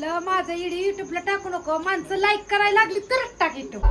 म्हणलं माझं इडी युट्यूबला टाकू नको, माणसं लाईक करायला लागली तरच टाक युट्यूब.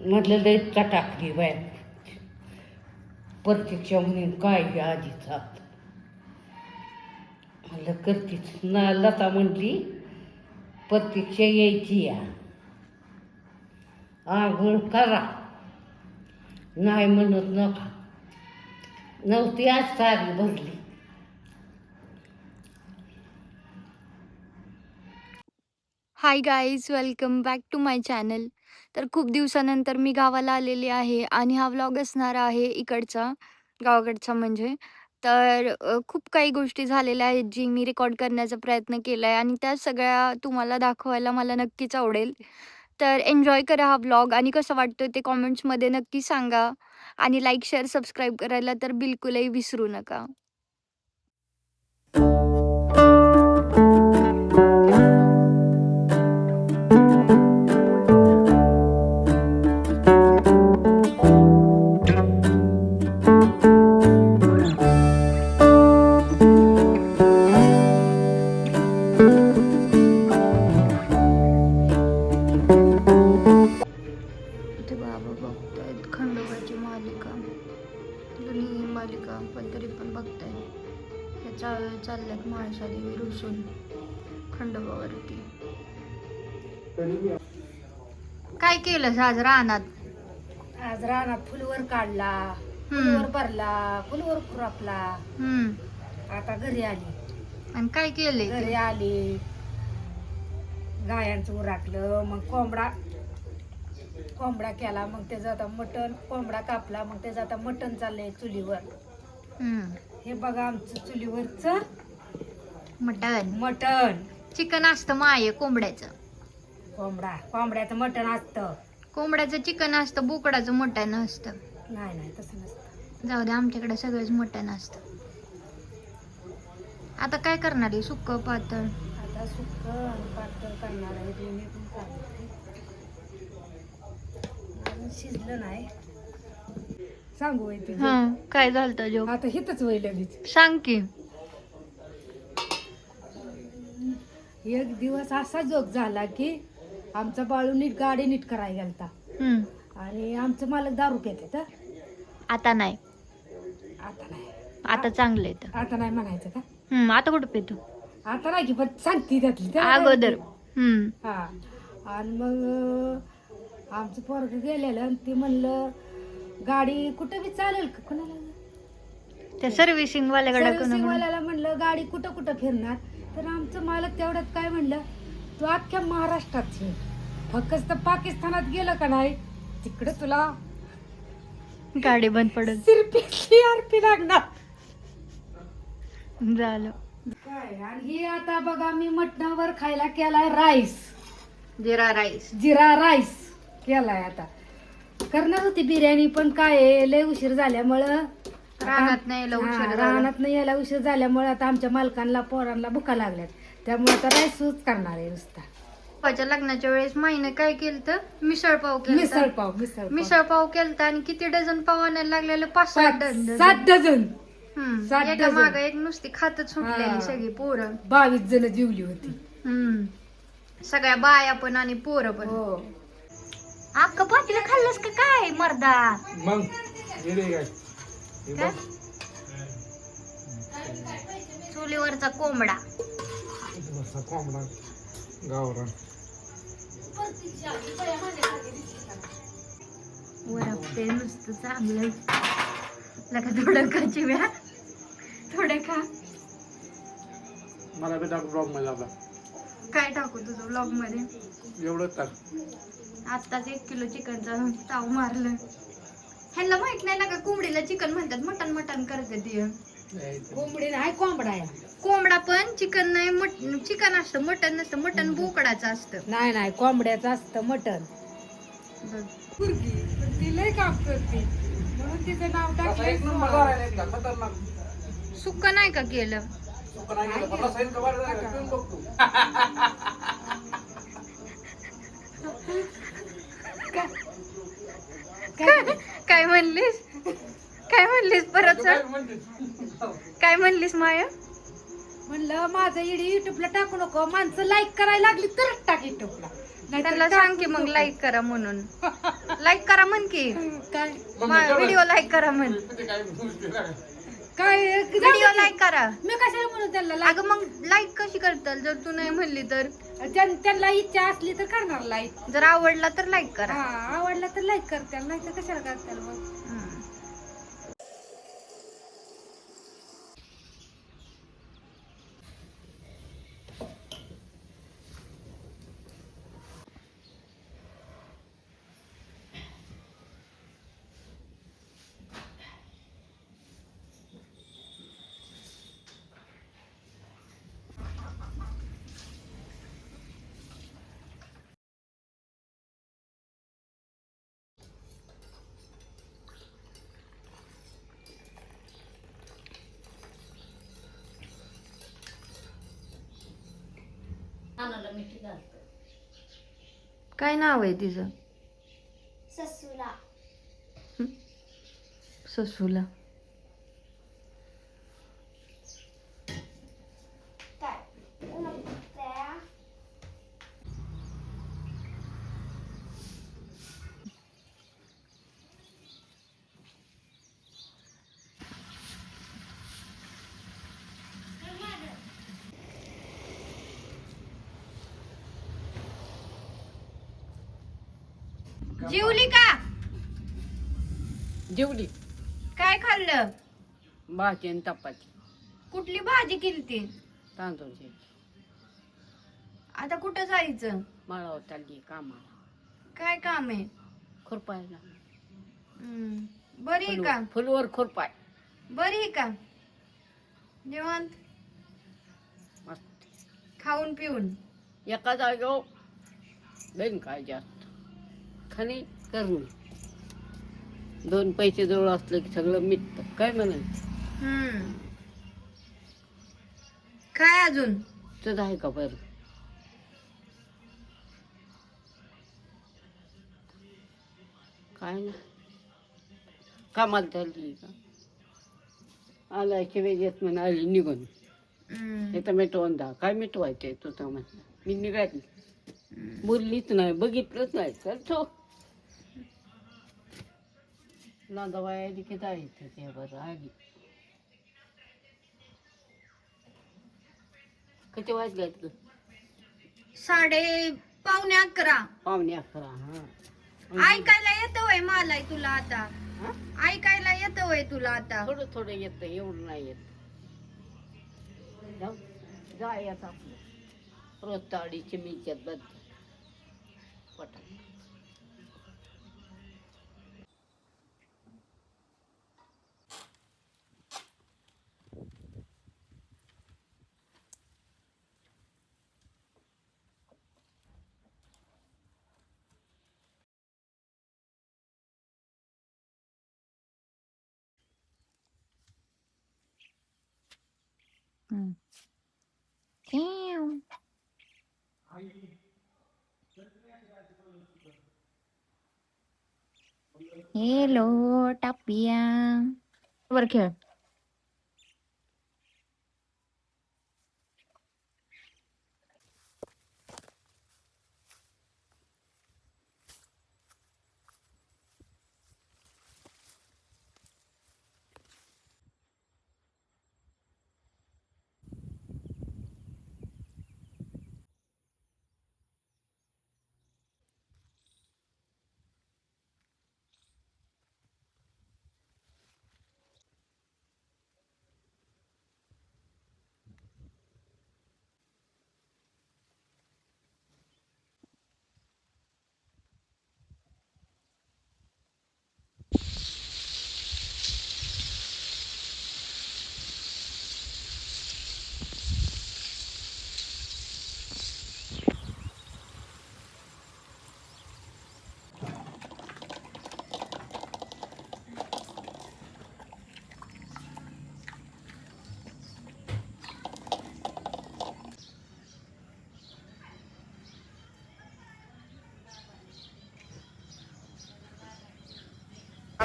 म्हटलं लय टाकली बाय प्रत्यक्षा म्हणून काय आधीचा म्हणलं करतीच ना. लता म्हटली प्रत्यक्षा यायची या आंघोळ करा, नाही म्हणत नका. नव्हती आज सारी भरली. Hi guys, welcome back to my channel. तर खूप दिवसानंतर मी गावाला आलेली आहे आणि हा व्लॉग असणार आहे इकडचा, गावाकडचा म्हणजे. तर खूप काही गोष्टी झालेल्या आहेत जी मी रेकॉर्ड करण्याचा प्रयत्न केला आहे आणि त्या सगळ्या तुम्हाला दाखवायला मला नक्कीच आवडेल. तर एन्जॉय करा हा व्लॉग आणि कसं वाटतं ते कॉमेंट्समध्ये नक्की सांगा आणि लाईक, शेअर, सबस्क्राईब करायला तर बिलकुलही विसरू नका. खंडोबाची मालिका, जुनी मालिका पण तरी पण बघतायत. ह्याच्या चालल्यात माळशा देवी रुसून खंडोबावरती. काय केलं आज रानात? आज रानात फुलवर काढला, फुलवर भरला, फुलवर खुरपला. आता घरी आली. आणि काय केले? घरी आली, गायांचं उराकलं, मग कोंबडा केला, मग त्याचं आता मटण, कोंबडा कापला, मग त्याचं आता मटण चाललंय चुलीवर. हे बघा आमचं चुलीवरचं मटण. चिकन असतं माये कोंबड्याचं. कोंबड्याचं मटण असतं. कोंबड्याचं चिकन असतं, बोकडाचं मटण असतं. नाही तसं नसतं. जाऊ दे, आमच्याकडे सगळंच मटण असतं. आता काय करणार आहे? सुक्क पातळ? आता सुक्क आणि पातळ करणार आहे. दोन्ही पण करणार आहे. अजून शिजलं नाही. सांगू होय तुझं? काय झालं जो? आता हिथच होईल लगेच. सांग की. एक दिवस असा जोक झाला की आमचा बाळू गाडी नीट करायला गेलता आणि आमचं मालक दारू पितात. आता नाही, आता चांगले. आता नाही म्हणायचं का? आता कुठं पितो? आता नाही की पण सांगती त्यातली अगोदर. हा. आणि मग आमचं पोरग गेलेलं आणि ते म्हणलं गाडी कुठं बी चालेल का? कोणाला? त्या सर्व्हिसिंग वाल्याला म्हणलं गाडी कुठं कुठं फिरणार. तर आमचं मालक तेवढ्यात काय म्हणलं, तू अख्ख्या महाराष्ट्रात फक्त पाकिस्तानात गेलं का नाही तिकडे तुला गाडी बंद पडत CRP लागणार. झालं काय? आणि हे आता बघा मी मटणावर खायला केलाय राईस, जिरा राईस केलाय. आता करणार होती बिर्याणी पण काय लय उशीर झाल्यामुळं रानात नाही यायला उशीर झाल्यामुळे आता आमच्या मालकांना पोरांना भुका लागल्यात, त्यामुळे आता राईसच करणार आहे नुसता. पप्पाच्या लग्नाच्या वेळेस माईने काय केलं? मिसळपाव केलता आणि किती डझन पाव आणायला लागलेलं? 5-7 डझन. 7 डझन. एका मागं एक नुसती खातच सुटलेली सगळी पोरं. 22 जण जेवली होती. सगळ्या बाया पण आणि पोरं पण. अक्का पातीला खाल्लंस का काय मर्दा? मग चुलीवरचा कोंबडा गावरान वरपते नुसतं चांगलं. लगा थोडं का चिव्या, थोडं खा. मला बी टाक ब्लॉग मध्ये. आपला काय टाकू तुझं ब्लॉग मध्ये? एवढंच टाक. आत्ताच 1 किलो चिकनचा ताव मारलं. ह्यांना माहित नाही ना का कोंबडीला चिकन म्हणतात, मटन करते ती. कोंबडी नाही, कोंबडा आहे. कोंबडा पण चिकन नाही, चिकन असतं, मटन नसतं. मटन बोकडाचं असतं. नाही कोंबड्याचं असतं मटण. ती लय काम करते म्हणून तिचं नाव टाकलं. खतरनाक सुक्क नाही का केलं? काय म्हणलीस? काय म्हणलीस परत सर? काय म्हणलीस माया? म्हणलं माझं इडी युट्यूबला टाकू नको, माणसं लाईक करायला लागली तरच टाक युट्यूबला. त्यांना सांग की मग लाईक करा म्हणून. लाईक करा म्हण की, काय व्हिडिओ लाईक करा म्हण. काय व्हिडिओ लाईक करा. मी कशाला म्हणून त्यांना like? अगं मग लाईक कशी करताल जर तू नाही म्हणली तर? त्यांना इच्छा असली तर करणार लाईक. जर आवडला तर लाईक करा. हा, आवडला तर लाईक करताल, नाही तर कशाला करताल मग. हम्म. कानाला मिठी घालतो. काय नाव आहे तिचं? ससुरा. ससूला. काय त्या जेवली का? जेवली. काय खाल्लं? भाजी आणि चपाती. कुठली भाजी केली? तांदूळची. आता कुठं जायचं? मळाव चालली कामाला. काय काम आहे? खुरपायला. बरी आहे का? फुलवर खुरपाय. बरी आहे का? जेवण मस्त. खाऊन पिऊन. एका जागेवर बेन काय जास्त खाणे करणे. दोन पैसे जवळ असले की सगळं मिटतं. काय म्हणाल? काय अजून? तुझं आहे का बरं? काय ना कामाला चालली का? आला शिवाय येत म्हणून आली निघून. हे तर मिटवून दा. काय मिटवायचंय तुझं म्हणलं. मी निघाली. बोललीच नाही, बघितलंच नाही. चल तो नांदवाय आली की जायचं ते बरं. आली. किती वाजले? 11:15. पावणे 11. हा. ऐकायला येतं वय मला तुला आता? हा? ऐकायला येतं वय तुला आता? थोडं थोडं येतं, एवढं नाही येत. जाऊ जायचं आपलं. रोज ताडी चिमीच्यात बद्द पटा. Hello Tapia. वर खेळ.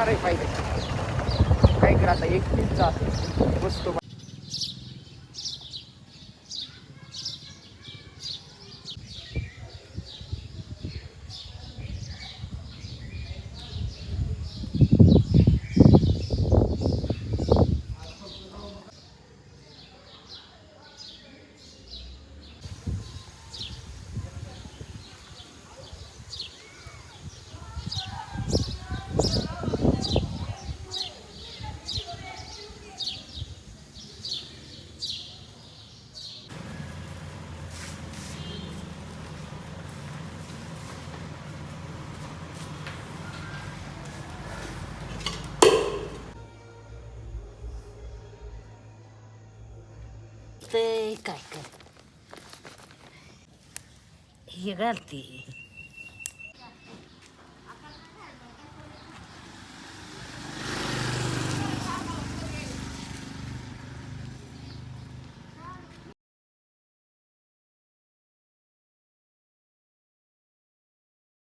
होणार आहे फायदा. काय करा आता एकटीच जातो बसतो. ते काय काय हे घालते